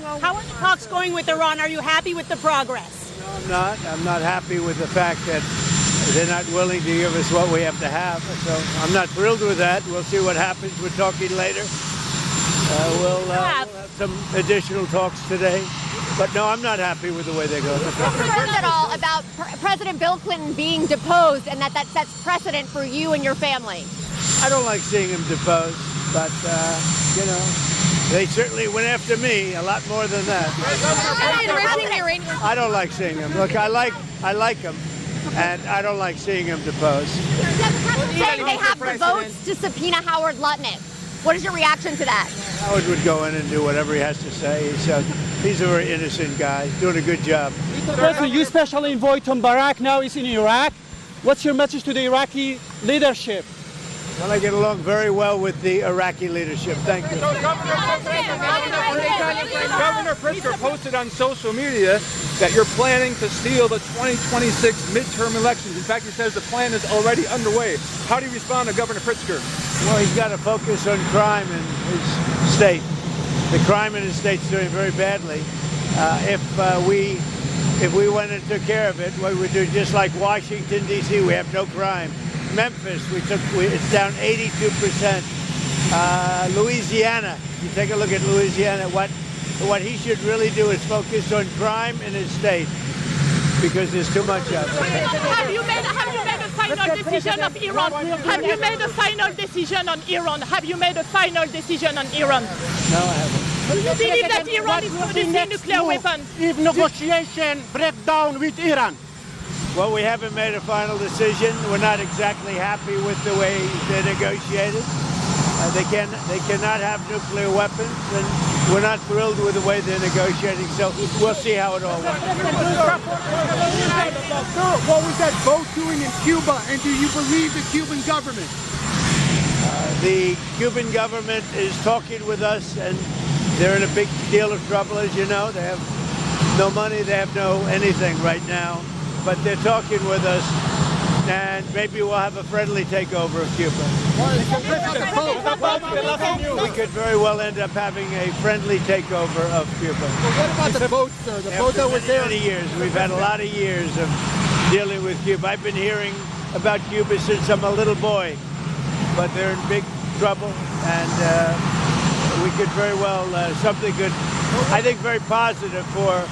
Iran. How are the talks going with Iran? Are you happy with the progress? No, I'm not. I'm not happy with the fact that they're not willing to give us what we have to have. So I'm not thrilled with that. We'll see what happens. We're talking later. We'll have some additional talks today. But no, I'm not happy with the way they go. Are you concerned at all about President Bill Clinton being deposed and that sets precedent for you and your family? I don't like seeing him deposed, but, you know, they certainly went after me a lot more than that. I don't like seeing him. Look, I like him, and I don't like seeing him deposed. Saying they have the votes to subpoena Howard Lutnick. What is your reaction to that? Howard would go in and do whatever he has to say. He's a very innocent guy, doing a good job. Mr. President, you especially envoy Tom Barak now is in Iraq. What's your message to the Iraqi leadership? Well, I get along very well with the Iraqi leadership. Thank you. Governor Pritzker posted on social media that you're planning to steal the 2026 midterm elections. In fact, he says the plan is already underway. How do you respond to Governor Pritzker? Well, he's got to focus on crime in his state. The crime in his state's doing very badly. If we went and took care of it, what we would do, just like Washington, D.C., we have no crime. Memphis, it's down 82%. Louisiana, you take a look at Louisiana, what he should really do is focus on crime in his state because there's too much of it. Have you made a final decision of Iran? Have you made a final decision on Iran? Have you made a final decision on Iran? No, I haven't. Do you believe that Iran is producing nuclear weapons? If negotiation break down with Iran? Well, we haven't made a final decision. We're not exactly happy with the way they negotiated. They cannot have nuclear weapons, and we're not thrilled with the way they're negotiating. So we'll see how it all works. What was that vote doing in Cuba, and do you believe the Cuban government? The Cuban government is talking with us, and they're in a big deal of trouble, as you know. They have no money, they have no anything right now. But they're talking with us, and maybe we'll have a friendly takeover of Cuba. We could very well end up having a friendly takeover of Cuba. Well, what about the vote, sir? The vote that was there? Many years. We've had a lot of years of dealing with Cuba. I've been hearing about Cuba since I'm a little boy, but they're in big trouble, and we could very well, something good, I think very positive for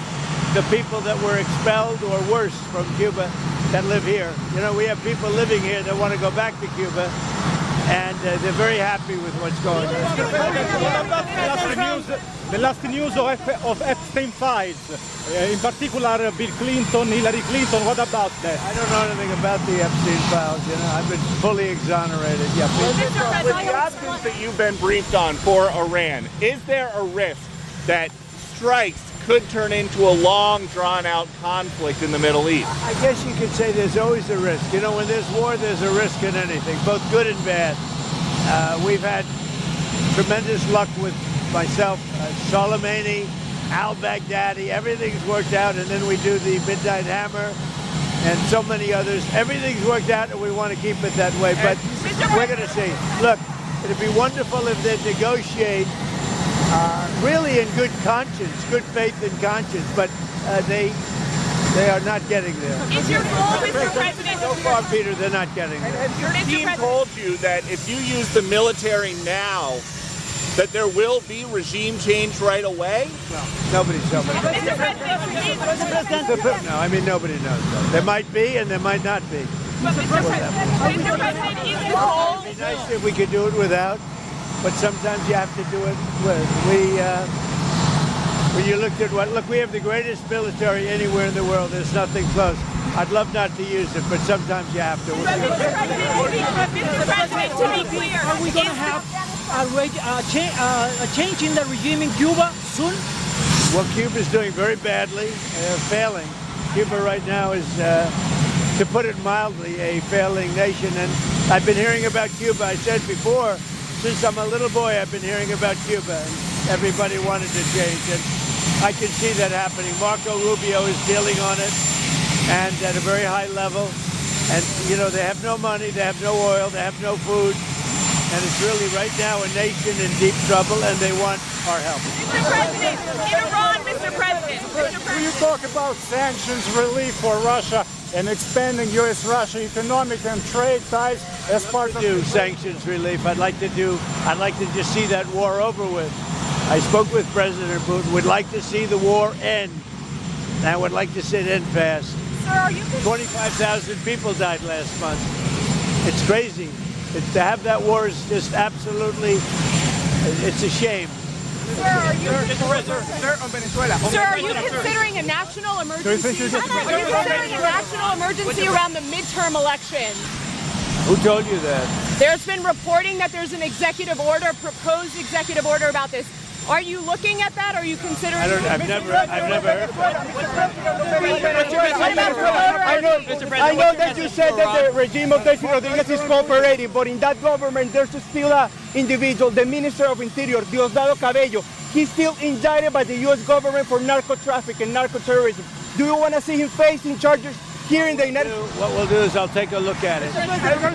the people that were expelled or worse from Cuba that live here. You know, we have people living here that want to go back to Cuba, and they're very happy with what's going on. The last news of Epstein files, in particular Bill Clinton, Hillary Clinton, what about that? I don't know anything about the Epstein files, you know, I've been fully exonerated. Yeah, with the options that you've been briefed on for Iran, is there a risk that strikes could turn into a long, drawn-out conflict in the Middle East? I guess you could say there's always a risk. You know, when there's war, there's a risk in anything, both good and bad. We've had tremendous luck with myself, Soleimani, al-Baghdadi, everything's worked out, and then we do the Midnight Hammer and so many others. Everything's worked out, and we want to keep it that way, but we're going to see. Look, it'd be wonderful if they'd negotiate really in good conscience, good faith and conscience, but they are not getting there. Is your goal, Mr. President? So far, Peter, they're not getting there. Has your team told you that if you use the military now, that there will be regime change right away? Well, nobody's told me. Mr. President, No, I mean, nobody knows that. There might be and there might not be. Mr. President, is your goal? It'd be nice if we could do it without, but sometimes you have to do it with. When you looked at look, we have the greatest military anywhere in the world. There's nothing close. I'd love not to use it, but sometimes you have to. Mr. President, to be clear, are we going to have a change in the regime in Cuba soon? Well, Cuba's doing very badly. They're failing. Cuba right now is, to put it mildly, a failing nation. And I've been hearing about Cuba. I said before, since I'm a little boy, I've been hearing about Cuba. And everybody wanted to change. And I can see that happening. Marco Rubio is dealing on it, and at a very high level. And, you know, they have no money, they have no oil, they have no food. And it's really right now a nation in deep trouble, and they want our help. Mr. President, in Iran, talk about sanctions relief for Russia and expanding U.S.-Russia economic and trade ties as part of sanctions relief. I'd like to just see that war over with. I spoke with President Putin. Would like to see the war end. And I would like to see it end fast. Sir, are you 25,000 people died last month. It's crazy. To have that war is just absolutely, it's a shame. Sir, are you considering a national emergency? Are you considering a national emergency around the midterm elections? Who told you that? There's been reporting that there's an executive order, proposed executive order about this. Are you looking at that? Are you considering? I've never heard. I know that you said that the regime of Delcy Rodriguez is cooperating, but in that government there's still an individual, the Minister of Interior, Diosdado Cabello. He's still indicted by the U.S. government for narco-trafficking and narco-terrorism. Do you want to see him facing charges here in the United States? What we'll do is I'll take a look at it. Will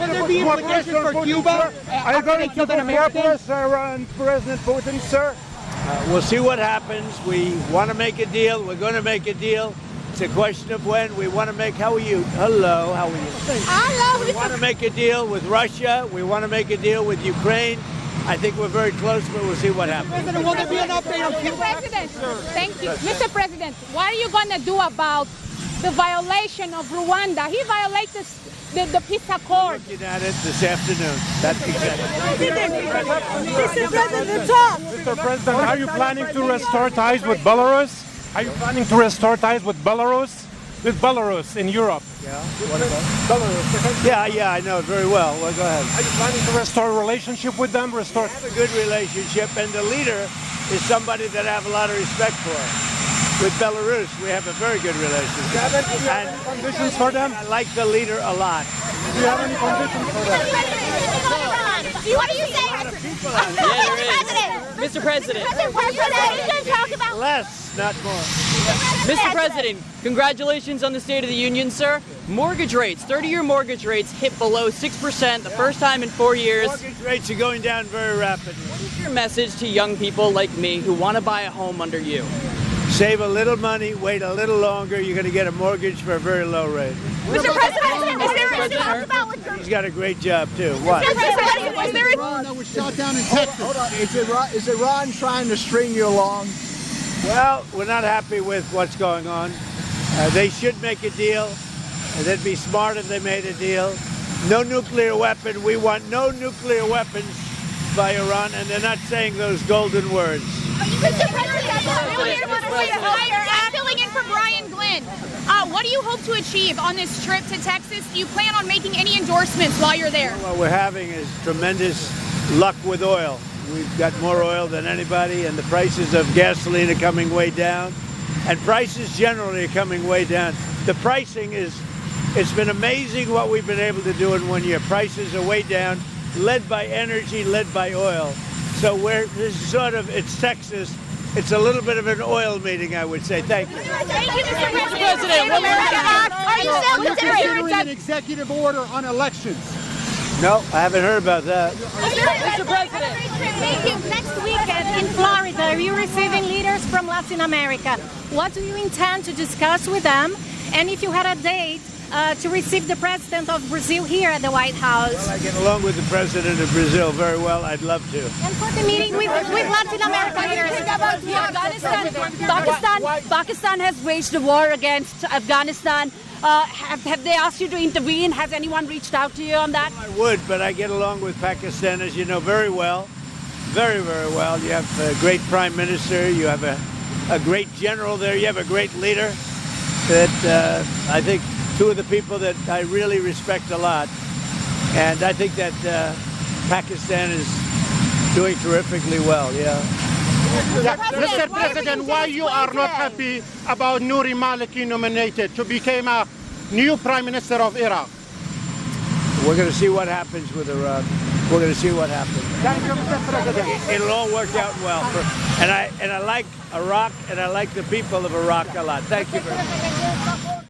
there be implications for Cuba? Are you going to keep an American? President Putin, sir? We'll see what happens. We want to make a deal. We're going to make a deal. It's a question of when. We want to make. How are you? Hello. How are you? Hello. We want to make a deal with Russia. We want to make a deal with Ukraine. I think we're very close, but we'll see what happens. President, will there be an update on Cuba? Mr. President, thank you. Mr. President, what are you going to do about the violation of Rwanda? He violated the peace accord. We're looking at it this afternoon. That's exactly. Mr. President, talk. Mr. President, are you planning to restore ties with Belarus? Are you planning to restore ties with Belarus? With Belarus in Europe? Yeah. What about Belarus? Yeah, I know it very well. Well, go ahead. Are you planning to restore a relationship with them? We have a good relationship, and the leader is somebody that I have a lot of respect for. With Belarus, we have a very good relationship. Do you have any conditions for them? I like the leader a lot. Do you have any conditions for them? What do you say? Mr. President. Less, not more. Mr. President, congratulations on the State of the Union, sir. Mortgage rates, 30-year mortgage rates hit below 6%, the first time in 4 years. Mortgage rates are going down very rapidly. What is your message to young people like me who want to buy a home under you? Save a little money, wait a little longer, you're going to get a mortgage for a very low rate. Mr. President, is there a talk about what He's got a great job, too. What? is there Iran that was shot down in Texas. Hold on. Is Iran trying to string you along? Well, we're not happy with what's going on. They should make a deal. They'd be smart if they made a deal. No nuclear weapon. We want no nuclear weapons by Iran, and they're not saying those golden words. Mr. President, I'm filling in for Brian Glenn. What do you hope to achieve on this trip to Texas? Do you plan on making any endorsements while you're there? What we're having is tremendous luck with oil. We've got more oil than anybody, and the prices of gasoline are coming way down, and prices generally are coming way down. The pricing it's been amazing what we've been able to do in 1 year. Prices are way down, led by energy, led by oil. So it's Texas. It's a little bit of an oil meeting, I would say. Thank you. Thank you, Mr. President. Are you still considering an executive order on elections? No, I haven't heard about that. Mr. President. Thank you. Next weekend in Florida, are you receiving leaders from Latin America? What do you intend to discuss with them? And if you had a date to receive the president of Brazil here at the White House? Well, I get along with the president of Brazil very well. I'd love to. And for the meeting with Latin America leaders. Pakistan has waged a war against Afghanistan. Have they asked you to intervene? Has anyone reached out to you on that? I would, but I get along with Pakistan, as you know, very well. Very, very well. You have a great prime minister. You have a great general there. You have a great leader that I think two of the people that I really respect a lot. And I think that Pakistan is doing terrifically well, yeah. Mr. President, why you are not happy about Nouri Maliki nominated to become a new Prime Minister of Iraq? We're going to see what happens with Iraq. We're going to see what happens. Thank you, Mr. President. It'll all work out well. And I like Iraq, and I like the people of Iraq a lot. Thank you very much.